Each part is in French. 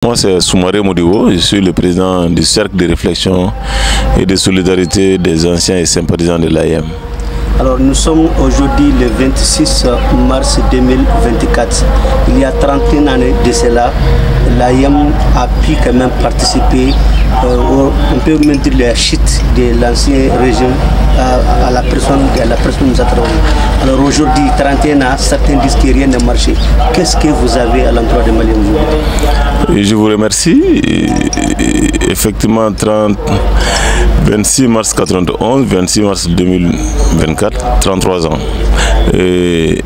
Moi, c'est Soumaré Modibo, je suis le président du Cercle de réflexion et de solidarité des anciens et sympathisants de l'AIM. Alors nous sommes aujourd'hui le 26 mars 2024. Il y a 31 années de cela, l'AIM a pu quand même participer, on peut même dire la chute de l'ancien régime à la personne de Moussa Traoré. Alors aujourd'hui, 31 ans, certains disent que rien n'a marché. Qu'est-ce que vous avez à l'endroit des Maliens aujourd'hui? Je vous remercie. Effectivement, 26 mars 91, 26 mars 2024, 33 ans. Et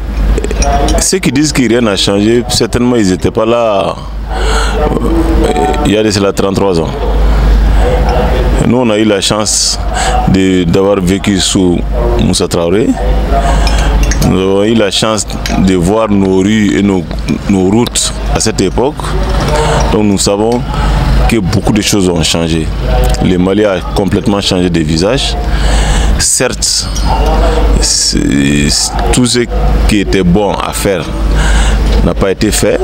ceux qui disent que rien n'a changé, certainement ils n'étaient pas là il y a de cela 33 ans. Nous, on a eu la chance d'avoir vécu sous Moussa Traoré. Nous avons eu la chance de voir nos rues et nos routes à cette époque. Donc nous savons que beaucoup de choses ont changé. Le Mali a complètement changé de visage. Certes, tout ce qui était bon à faire n'a pas été fait,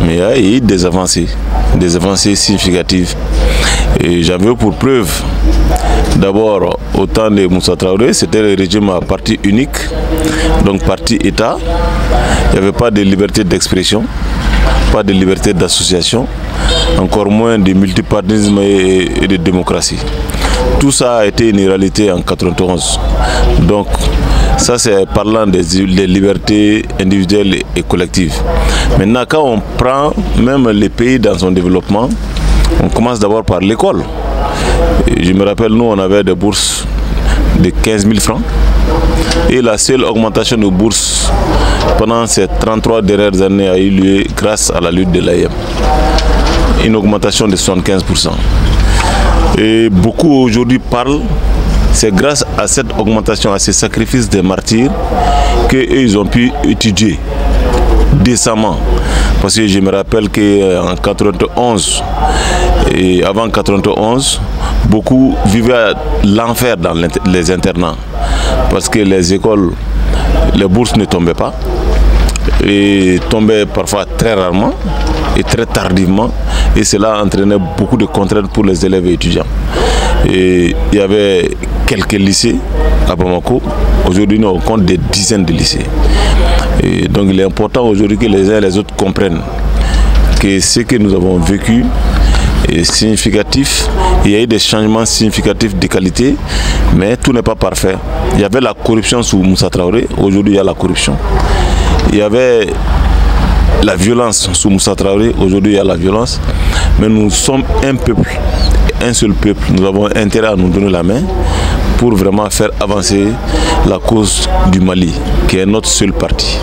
mais il y a eu des avancées significatives. Et j'en veux pour preuve, d'abord, au temps de Moussa Traoré, c'était le régime à parti unique, donc parti État. Il n'y avait pas de liberté d'expression, pas de liberté d'association, encore moins de multipartisme et de démocratie. Tout ça a été une réalité en 1991. Donc, ça c'est parlant des libertés individuelles et collectives. Maintenant, quand on prend même les pays dans son développement, on commence d'abord par l'école. Je me rappelle, nous, on avait des bourses de 15 000 francs. Et la seule augmentation de bourses pendant ces 33 dernières années a eu lieu grâce à la lutte de l'AIM. Une augmentation de 75%. Et beaucoup aujourd'hui parlent, c'est grâce à cette augmentation, à ces sacrifices des martyrs, qu'ils ont pu étudier décemment. Parce que je me rappelle qu'en 91 et avant 91, beaucoup vivaient l'enfer dans les internats. Parce que les écoles, les bourses ne tombaient pas. Et tombaient parfois très rarement et très tardivement. Et cela entraînait beaucoup de contraintes pour les élèves et étudiants. Et il y avait quelques lycées à Bamako. Aujourd'hui, nous on compte des dizaines de lycées. Et donc il est important aujourd'hui que les uns et les autres comprennent que ce que nous avons vécu est significatif. Il y a eu des changements significatifs de qualité, mais tout n'est pas parfait. Il y avait la corruption sous Moussa Traoré, aujourd'hui il y a la corruption. Il y avait la violence sous Moussa Traoré, aujourd'hui il y a la violence. Mais nous sommes un peuple, un seul peuple. Nous avons intérêt à nous donner la main pour vraiment faire avancer la cause du Mali, qui est notre seul parti.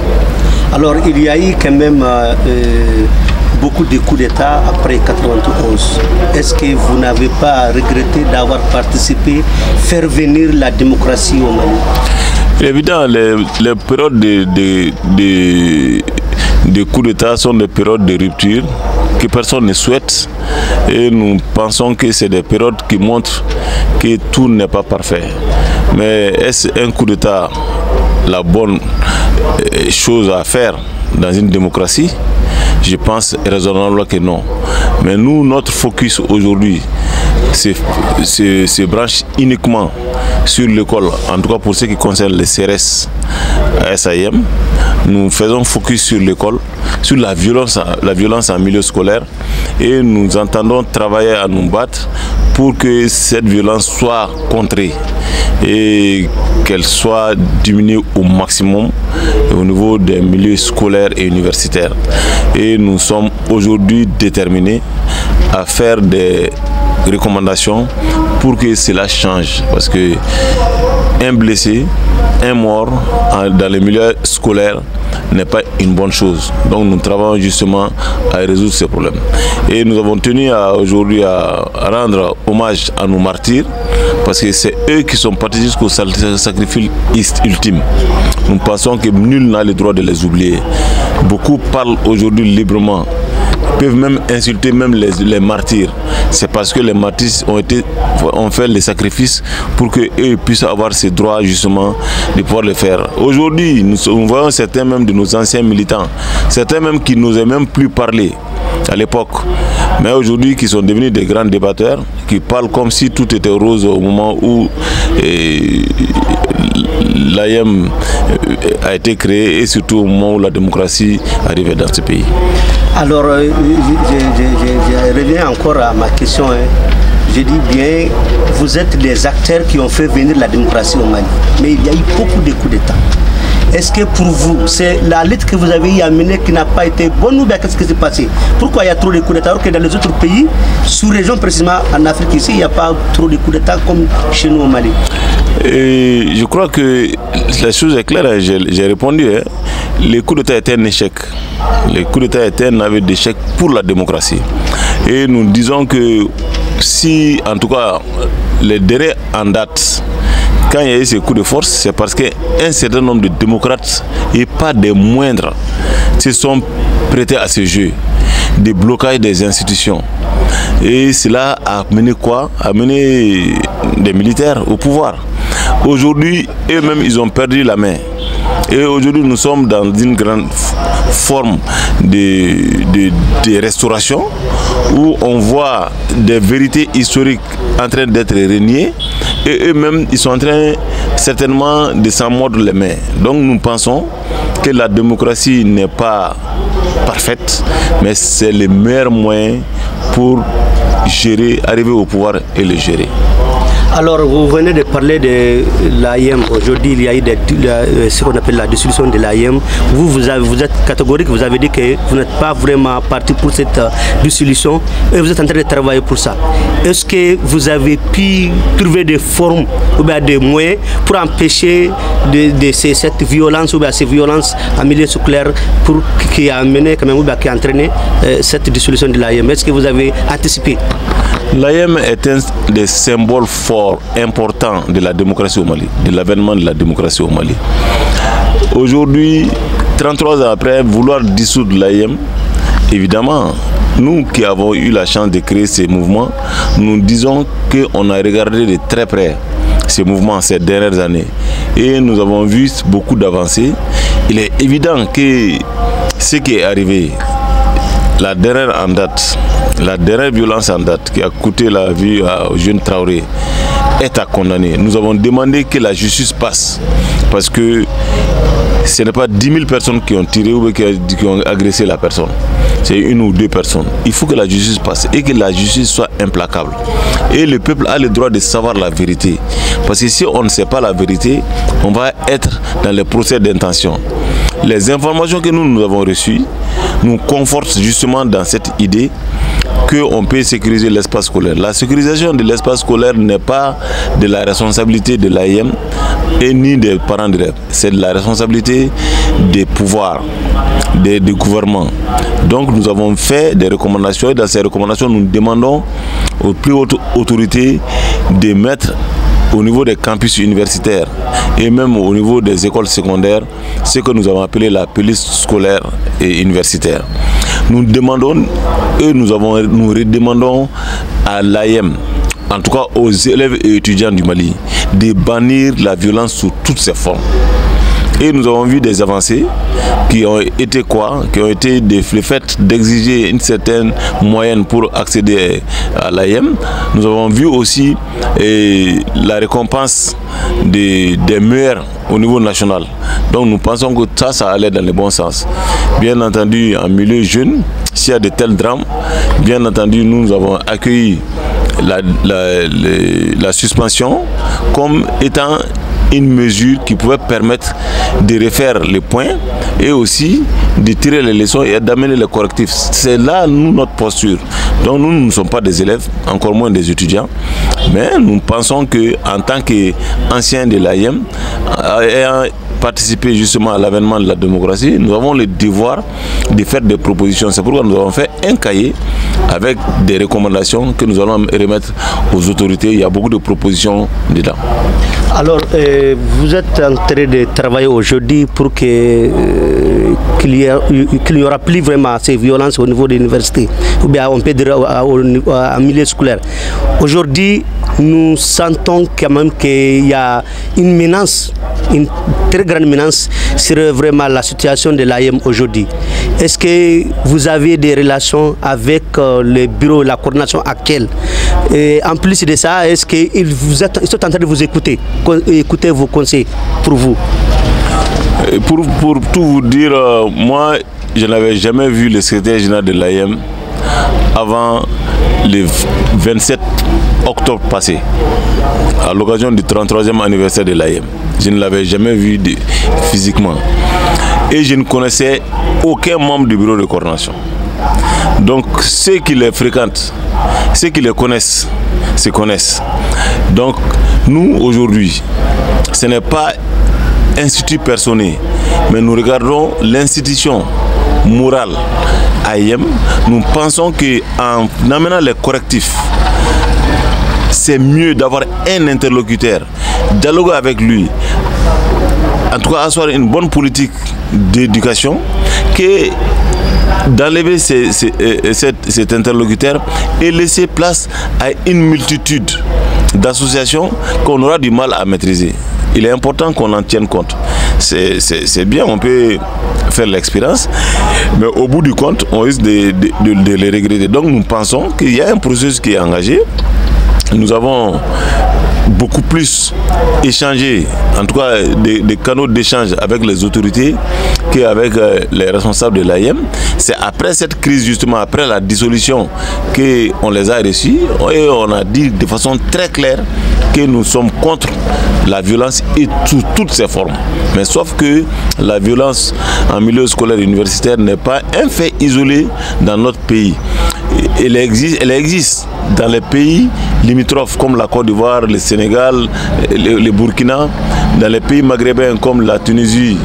Alors il y a eu quand même beaucoup de coups d'État après 1991. Est-ce que vous n'avez pas regretté d'avoir participé, faire venir la démocratie au Mali? Évidemment, les périodes de coups d'État sont des périodes de rupture que personne ne souhaite. Et nous pensons que c'est des périodes qui montrent que tout n'est pas parfait. Mais est-ce un coup d'État la bonne chose à faire dans une démocratie? Je pense raisonnablement que non. Mais nous, notre focus aujourd'hui se branche uniquement sur l'école, en tout cas pour ce qui concerne les CRS à SAIM. Nous faisons focus sur l'école, sur la violence en milieu scolaire, et nous entendons travailler à nous battre pour que cette violence soit contrée et qu'elle soit diminuée au maximum au niveau des milieux scolaires et universitaires. Et nous sommes aujourd'hui déterminés à faire des recommandations pour que cela change. Parce que un blessé, un mort dans les milieux scolaires n'est pas une bonne chose. Donc nous travaillons justement à résoudre ces problèmes. Et nous avons tenu aujourd'hui à rendre hommage à nos martyrs, parce que c'est eux qui sont partis jusqu'au sacrifice ultime. Nous pensons que nul n'a le droit de les oublier. Beaucoup parlent aujourd'hui librement, peuvent même insulter même les martyrs. C'est parce que les martyrs ont fait les sacrifices pour qu'eux puissent avoir ces droits justement de pouvoir le faire. Aujourd'hui, nous voyons certains même de nos anciens militants, certains même qui n'osaient même plus parler, à l'époque, mais aujourd'hui qui sont devenus des grands débatteurs, qui parlent comme si tout était rose au moment où l'AIM a été créé et surtout au moment où la démocratie arrivait dans ce pays. Alors, je reviens encore à ma question. Je dis bien, vous êtes des acteurs qui ont fait venir la démocratie au Mali, mais il y a eu beaucoup de coups d'État. Est-ce que pour vous, c'est la lutte que vous avez amenée qui n'a pas été bonne ou bien qu'est-ce qui s'est passé? Pourquoi il y a trop de coups d'État alors que dans les autres pays, sous-région précisément en Afrique ici, il n'y a pas trop de coups d'État comme chez nous au Mali? Et je crois que la chose est claire, j'ai répondu. Les coups d'État étaient un échec. Les coups d'État étaient un aveu d'échec pour la démocratie. Et nous disons que si, en tout cas, les derniers en date, quand il y a eu ces coups de force, c'est parce qu'un certain nombre de démocrates, et pas des moindres, se sont prêtés à ce jeu, des blocages des institutions. Et cela a mené quoi? A mené des militaires au pouvoir. Aujourd'hui, eux-mêmes, ils ont perdu la main. Et aujourd'hui, nous sommes dans une grande forme de restauration où on voit des vérités historiques en train d'être reniées et eux-mêmes, ils sont en train certainement de s'en mordre les mains. Donc nous pensons que la démocratie n'est pas parfaite, mais c'est le meilleur moyen pour gérer, arriver au pouvoir et le gérer. Alors, vous venez de parler de l'AIM. Aujourd'hui, il y a eu ce qu'on appelle la dissolution de l'AIM. Vous êtes catégorique, vous avez dit que vous n'êtes pas vraiment parti pour cette dissolution et vous êtes en train de travailler pour ça. Est-ce que vous avez pu trouver des formes ou bien des moyens pour empêcher cette violence ou bien ces violences en milieu scolaire qui a amené quand même ou bien qui a entraîné cette dissolution de l'AIM? Est-ce que vous avez anticipé? L'AIM est un des symboles forts, importants de la démocratie au Mali, de l'avènement de la démocratie au Mali. Aujourd'hui, 33 ans après, vouloir dissoudre l'AIM, évidemment, nous qui avons eu la chance de créer ces mouvements, nous disons qu'on a regardé de très près ces mouvements ces dernières années et nous avons vu beaucoup d'avancées. Il est évident que ce qui est arrivé, la dernière en date, la dernière violence en date qui a coûté la vie au jeune Traoré est à condamner. Nous avons demandé que la justice passe parce que ce n'est pas 10 000 personnes qui ont tiré ou qui ont agressé la personne. C'est une ou deux personnes. Il faut que la justice passe et que la justice soit implacable. Et le peuple a le droit de savoir la vérité. Parce que si on ne sait pas la vérité, on va être dans les procès d'intention. Les informations que nous avons reçues nous confortent justement dans cette idée qu'on peut sécuriser l'espace scolaire. La sécurisation de l'espace scolaire n'est pas de la responsabilité de l'AIM et ni des parents d'élèves. C'est de la responsabilité des pouvoirs, des gouvernements. Donc nous avons fait des recommandations et dans ces recommandations nous demandons aux plus hautes autorités de mettre au niveau des campus universitaires et même au niveau des écoles secondaires ce que nous avons appelé la police scolaire et universitaire. Nous demandons et nous redemandons à l'AIM, en tout cas aux élèves et étudiants du Mali, de bannir la violence sous toutes ses formes. Et nous avons vu des avancées qui ont été quoi? Qui ont été le fait d'exiger une certaine moyenne pour accéder à l'AIM. Nous avons vu aussi la récompense des meilleurs au niveau national. Donc nous pensons que ça allait dans le bon sens. Bien entendu, en milieu jeune, s'il y a de tels drames, bien entendu, nous avons accueilli la suspension comme étant une mesure qui pouvait permettre de refaire les points et aussi de tirer les leçons et d'amener les correctifs. C'est là, nous, notre posture. Donc nous ne sommes pas des élèves, encore moins des étudiants, mais nous pensons qu'en tant qu'anciens de l'AIM, ayant participé justement à l'avènement de la démocratie, nous avons le devoir de faire des propositions. C'est pourquoi nous avons fait un cahier avec des recommandations que nous allons remettre aux autorités. Il y a beaucoup de propositions dedans. Alors, vous êtes en train de travailler aujourd'hui pour qu'il n'y aura plus vraiment ces violences au niveau de l'université, ou bien on peut dire en milieu scolaire. Aujourd'hui, nous sentons quand même qu'il y a une menace une très grande éminence sur vraiment la situation de l'AEM aujourd'hui. Est-ce que vous avez des relations avec le bureau, la coordination actuelle? Et en plus de ça, est-ce qu'ils sont en train de vous écouter vos conseils pour vous? Pour tout vous dire, moi, je n'avais jamais vu le secrétaire général de l'AEM avant le 27 octobre passé, à l'occasion du 33e anniversaire de l'AEM. Je ne l'avais jamais vu physiquement. Et je ne connaissais aucun membre du bureau de coordination. Donc ceux qui les fréquentent, ceux qui les connaissent, se connaissent. Donc nous, aujourd'hui, ce n'est pas institut personné, mais nous regardons l'institution morale AEM. Nous pensons qu'en amenant les correctifs, c'est mieux d'avoir un interlocuteur, dialoguer avec lui, en tout cas asseoir une bonne politique d'éducation, que d'enlever cet interlocuteur et laisser place à une multitude d'associations qu'on aura du mal à maîtriser. Il est important qu'on en tienne compte. C'est bien, on peut faire l'expérience, mais au bout du compte, on risque de les regretter. Donc nous pensons qu'il y a un processus qui est engagé. Nous avons beaucoup plus échangé, en tout cas des canaux d'échange avec les autorités qu'avec les responsables de l'AEM. C'est après cette crise, justement, après la dissolution, qu'on les a reçus et on a dit de façon très claire que nous sommes contre la violence et sous toutes ses formes. Mais sauf que la violence en milieu scolaire et universitaire n'est pas un fait isolé dans notre pays. Elle existe dans les pays limitrophes comme la Côte d'Ivoire, le Sénégal, le Burkina, dans les pays maghrébins comme la Tunisie,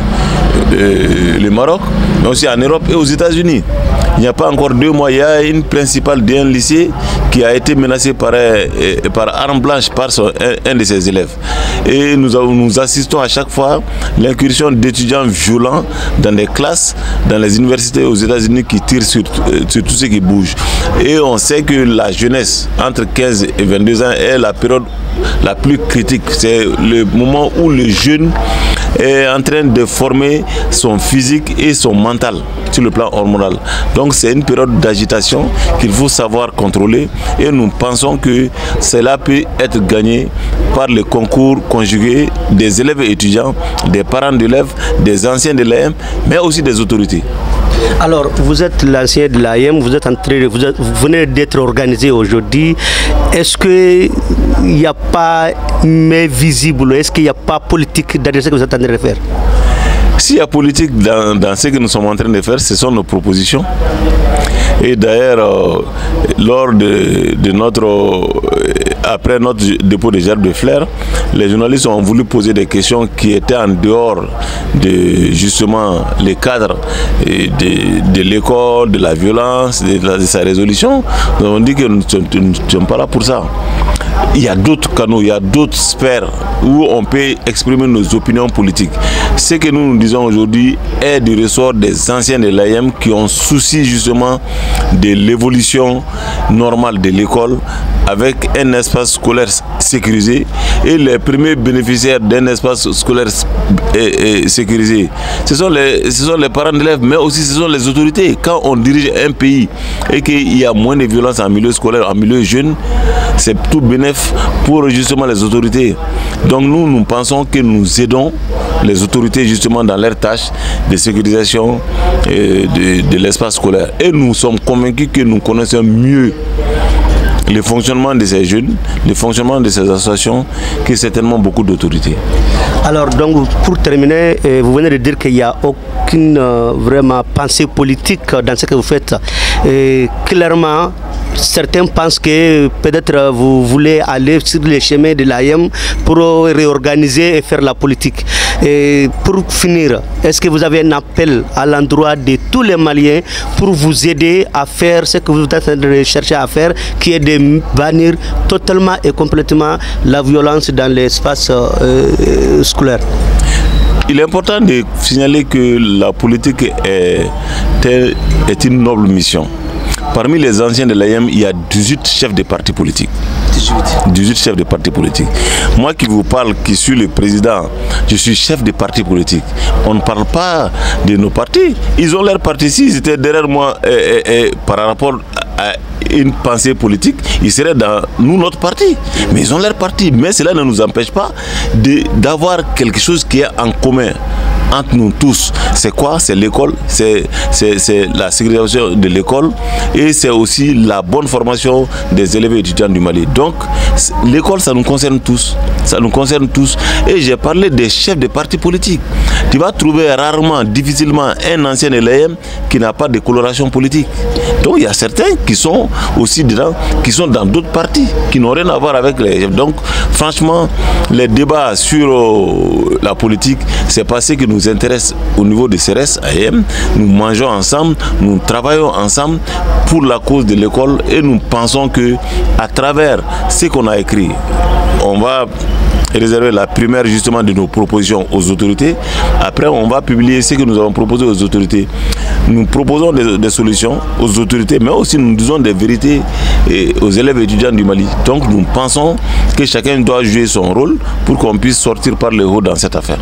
le Maroc, mais aussi en Europe et aux États-Unis. Il n'y a pas encore 2 mois, il y a une principale d'un lycée qui a été menacée par arme blanche par un de ses élèves. Et nous assistons à chaque fois l'incursion d'étudiants violents dans des classes, dans les universités aux États-Unis qui tirent sur tout ce qui bouge. Et on sait que la jeunesse, entre 15 et 22 ans, est la période la plus critique. C'est le moment où le jeune est en train de former son physique et son mental sur le plan hormonal. Donc c'est une période d'agitation qu'il faut savoir contrôler et nous pensons que cela peut être gagné par le concours conjugué des élèves et étudiants, des parents d'élèves, des anciens de l'AEM, mais aussi des autorités. Alors, vous êtes l'ancien de l'AEM, vous venez d'être organisé aujourd'hui. Est-ce qu'il n'y a pas mais visible, est-ce qu'il n'y a pas politique dans ce que vous êtes en train de faire? S'il y a politique dans ce que nous sommes en train de faire, ce sont nos propositions. Et d'ailleurs, lors de après notre dépôt de gerbe de fleurs, les journalistes ont voulu poser des questions qui étaient en dehors de justement les cadres de l'école, de la violence, de sa résolution. Nous avons dit que nous ne sommes pas là pour ça. Il y a d'autres canaux, il y a d'autres sphères où on peut exprimer nos opinions politiques. Ce que nous disons aujourd'hui est du ressort des anciens de l'AEM qui ont souci justement de l'évolution normale de l'école avec un espace scolaire sécurisé. Et les premiers bénéficiaires d'un espace scolaire sécurisé, ce sont les parents d'élèves, mais aussi ce sont les autorités. Quand on dirige un pays et qu'il y a moins de violence en milieu scolaire, en milieu jeune, c'est tout bénéfique pour justement les autorités. Donc nous pensons que nous aidons les autorités justement dans leurs tâches de sécurisation de l'espace scolaire. Et nous sommes convaincus que nous connaissons mieux le fonctionnement de ces jeunes, le fonctionnement de ces associations, que certainement beaucoup d'autorités. Alors donc pour terminer, vous venez de dire qu'il n'y a aucune vraiment pensée politique dans ce que vous faites. Clairement, certains pensent que peut-être vous voulez aller sur les chemins de l'AEM pour réorganiser et faire la politique. Et pour finir, est-ce que vous avez un appel à l'endroit de tous les Maliens pour vous aider à faire ce que vous êtes en train de chercher à faire, qui est de bannir totalement et complètement la violence dans l'espace scolaire? Il est important de signaler que la politique est une noble mission. Parmi les anciens de l'AIM, il y a 18 chefs de partis politiques. 18 chefs de partis politiques. Moi qui vous parle, qui suis le président, je suis chef de parti politique. On ne parle pas de nos partis. Ils ont leur parti. S'ils étaient derrière moi par rapport à une pensée politique, ils seraient dans nous, notre parti. Mais ils ont leur parti. Mais cela ne nous empêche pas d'avoir quelque chose qui est en commun entre nous tous. C'est quoi? C'est l'école, c'est la ségrégation de l'école et c'est aussi la bonne formation des élèves et étudiants du Mali. Donc l'école, ça nous concerne tous. Ça nous concerne tous. Et j'ai parlé des chefs de partis politiques. Tu vas trouver rarement, difficilement un ancien de l'AIM qui n'a pas de coloration politique. Donc il y a certains qui sont aussi dedans, qui sont dans d'autres partis, qui n'ont rien à voir avec les chefs. Donc franchement, les débats sur la politique, c'est pas ce qui nous intéresse au niveau de CRS AM. Nous mangeons ensemble, nous travaillons ensemble pour la cause de l'école et nous pensons que à travers ce qu'on a écrit, on va réserver la primaire justement de nos propositions aux autorités. Après, on va publier ce que nous avons proposé aux autorités. Nous proposons des solutions aux autorités, mais aussi nous disons des vérités aux élèves et étudiants du Mali. Donc nous pensons que chacun doit jouer son rôle pour qu'on puisse sortir par le haut dans cette affaire.